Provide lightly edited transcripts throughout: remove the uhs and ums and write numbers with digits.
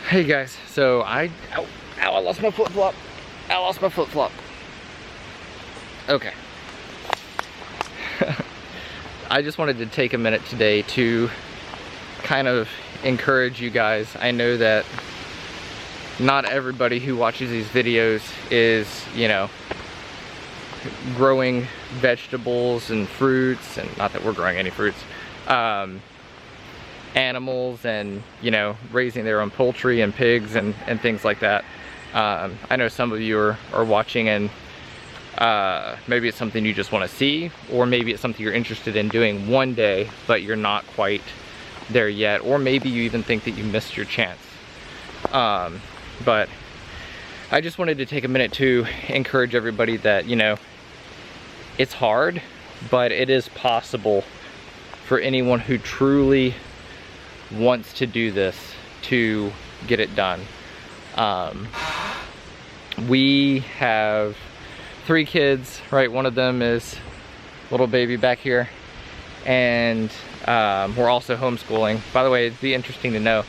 Hey guys, so I lost my flip-flop. I lost my flip-flop. Okay. I just wanted to take a minute today to kind of encourage you guys. I know that not everybody who watches these videos is, you know, growing vegetables and fruits, and not that we're growing any fruits, animals, and, you know, raising their own poultry and pigs and things like that. I know some of you are watching, and maybe it's something you just want to see, or maybe it's something you're interested in doing one day but you're not quite there yet, or maybe you even think that you missed your chance. But I just wanted to take a minute to encourage everybody that, you know, it's hard, but it is possible for anyone who truly wants to do this to get it done. We have 3 kids, right? One of them is little baby back here, and we're also homeschooling. By the way, it'd be interesting to know,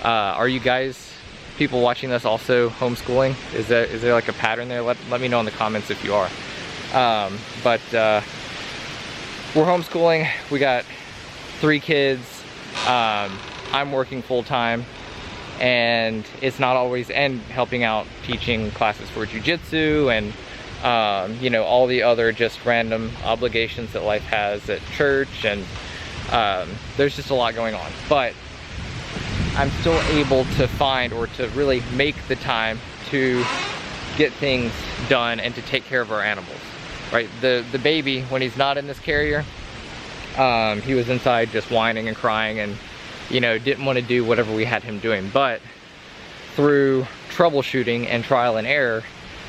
are you guys, people watching this, also homeschooling? Is there like a pattern there? Let me know in the comments if you are. But we're homeschooling. We got 3 kids. I'm working full-time, and it's not always, and helping out teaching classes for jiu-jitsu and you know, all the other just random obligations that life has at church, and there's just a lot going on. But I'm still able to find, or to really make the time to get things done and to take care of our animals, right? The baby, when he's not in this carrier, he was inside just whining and crying, and, you know, didn't want to do whatever we had him doing. But through troubleshooting and trial and error,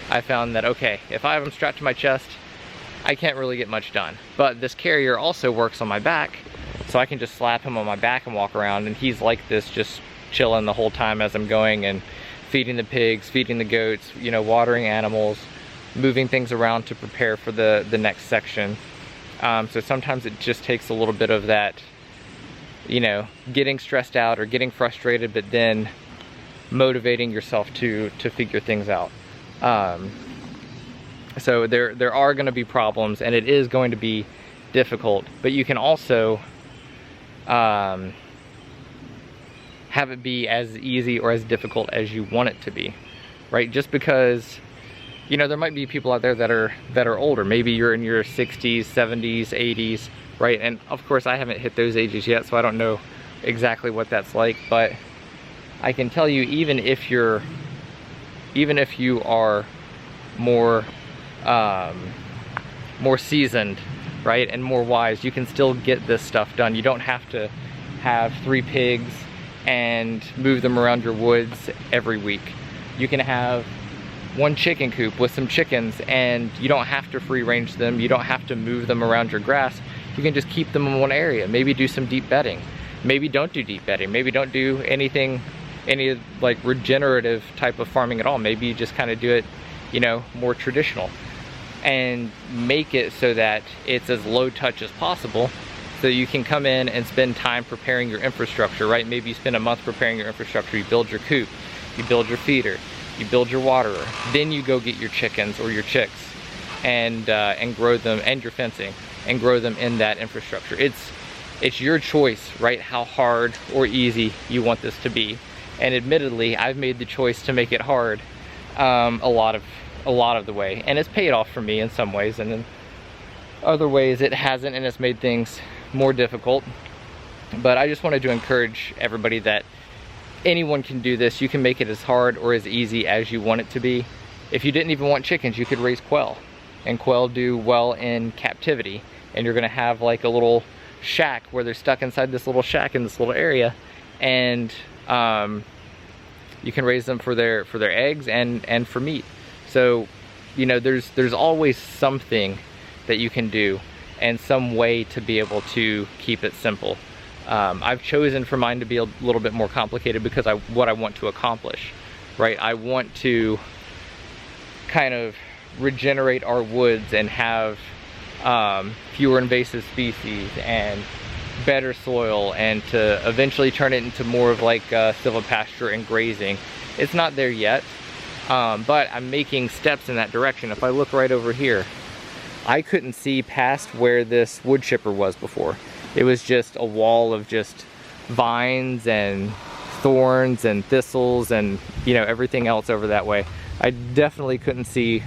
I found that, okay, if I have him strapped to my chest, I can't really get much done. But this carrier also works on my back, so I can just slap him on my back and walk around, and he's like this, just chilling the whole time as I'm going and feeding the pigs, feeding the goats, you know, watering animals, moving things around to prepare for the next section. So sometimes it just takes a little bit of that, you know, getting stressed out or getting frustrated, but then motivating yourself to figure things out. So there are going to be problems, and it is going to be difficult, but you can also have it be as easy or as difficult as you want it to be, right? Just because, you know, there might be people out there that are older. Maybe you're in your 60s, 70s, 80s, right? And of course I haven't hit those ages yet, so I don't know exactly what that's like, but I can tell you, even if you are more seasoned, right, and more wise, you can still get this stuff done. You don't have to have 3 pigs and move them around your woods every week. You can have 1 chicken coop with some chickens, and you don't have to free range them. You don't have to move them around your grass. You can just keep them in one area. Maybe do some deep bedding. Maybe don't do deep bedding. Maybe don't do any like regenerative type of farming at all. Maybe you just kind of do it, you know, more traditional, and make it so that it's as low touch as possible, so you can come in and spend time preparing your infrastructure, right? Maybe you spend a month preparing your infrastructure. You build your coop, you build your feeder, you build your waterer, then you go get your chickens or your chicks and grow them, and your fencing, and grow them in that infrastructure. It's your choice, right, how hard or easy you want this to be. And admittedly, I've made the choice to make it hard a lot of the way, and it's paid off for me in some ways, and in other ways it hasn't, and it's made things more difficult. But I just wanted to encourage everybody that anyone can do this. You can make it as hard or as easy as you want it to be. If you didn't even want chickens, you could raise quail, and quail do well in captivity, and you're gonna have like a little shack where they're stuck inside this little shack in this little area, and you can raise them for their eggs and for meat. So, you know, there's always something that you can do, and some way to be able to keep it simple. I've chosen for mine to be a little bit more complicated because what I want to accomplish, right? I want to kind of regenerate our woods and have fewer invasive species, and better soil and to eventually turn it into more of like silvopasture and grazing. It's not there yet, but I'm making steps in that direction. If I look right over here, I couldn't see past where this wood chipper was before. It was just a wall of just vines and thorns and thistles and, you know, everything else over that way. I definitely couldn't see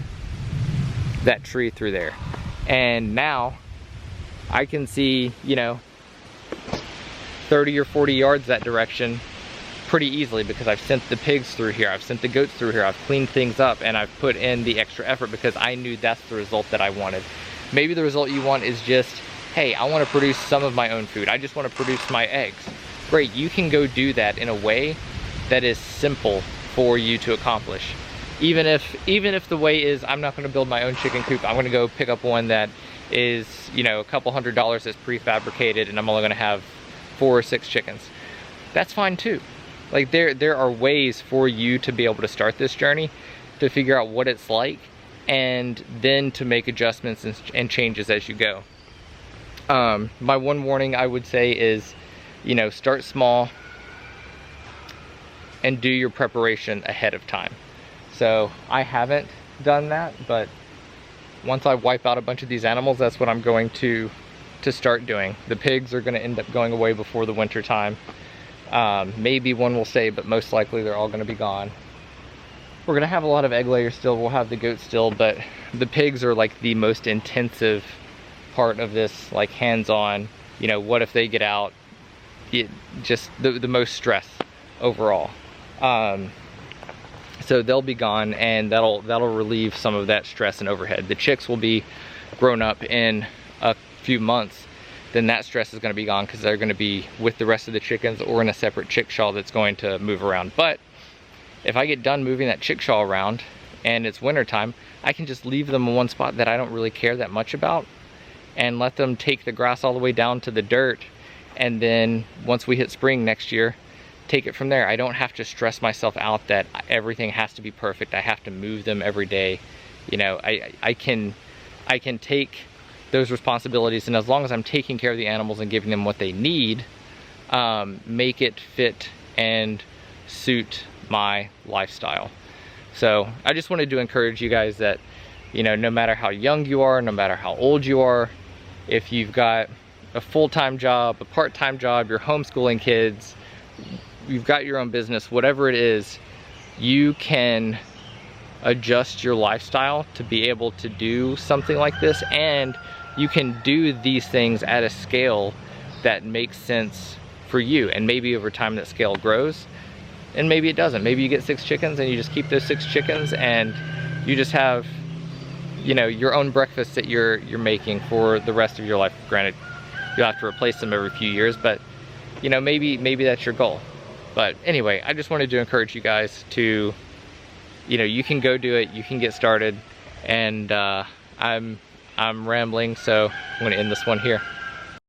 that tree through there. And now I can see, you know, 30 or 40 yards that direction pretty easily because I've sent the pigs through here, I've sent the goats through here, I've cleaned things up, and I've put in the extra effort because I knew that's the result that I wanted. Maybe the result you want is just, hey, I want to produce some of my own food. I just want to produce my eggs. Great, you can go do that in a way that is simple for you to accomplish. Even if the way is, I'm not going to build my own chicken coop, I'm going to go pick up one that is, you know, a couple $100 that's prefabricated, and I'm only going to have 4 or 6 chickens. That's fine too. Like there are ways for you to be able to start this journey, to figure out what it's like, and then to make adjustments and changes as you go. My one warning I would say is, you know, start small and do your preparation ahead of time. So I haven't done that, but once I wipe out a bunch of these animals, that's what I'm going to start doing. The pigs are going to end up going away before the winter time. Maybe one will stay, but most likely they're all going to be gone. We're going to have a lot of egg layers still, we'll have the goats still, but the pigs are like the most intensive part of this, like hands-on, you know, what if they get out, just the most stress overall. So they'll be gone, and that'll relieve some of that stress and overhead. The chicks will be grown up in a few months, then that stress is going to be gone because they're going to be with the rest of the chickens or in a separate chickshaw that's going to move around. But if I get done moving that chickshaw around and it's winter time, I can just leave them in one spot that I don't really care that much about and let them take the grass all the way down to the dirt, and then once we hit spring next year, take it from there. I don't have to stress myself out that everything has to be perfect. I have to move them every day. You know, I can take those responsibilities, and as long as I'm taking care of the animals and giving them what they need, make it fit and suit my lifestyle. So I just wanted to encourage you guys that, you know, no matter how young you are, no matter how old you are, if you've got a full-time job, a part-time job, you're homeschooling kids, you've got your own business, whatever it is, you can adjust your lifestyle to be able to do something like this, and you can do these things at a scale that makes sense for you. And maybe over time that scale grows, and maybe it doesn't. Maybe you get 6 chickens and you just keep those 6 chickens and you just have, you know, your own breakfast that you're making for the rest of your life. Granted, you'll have to replace them every few years, but you know, maybe that's your goal. But anyway, I just wanted to encourage you guys to, you know, you can go do it, you can get started, and I'm rambling, so I'm gonna end this one here.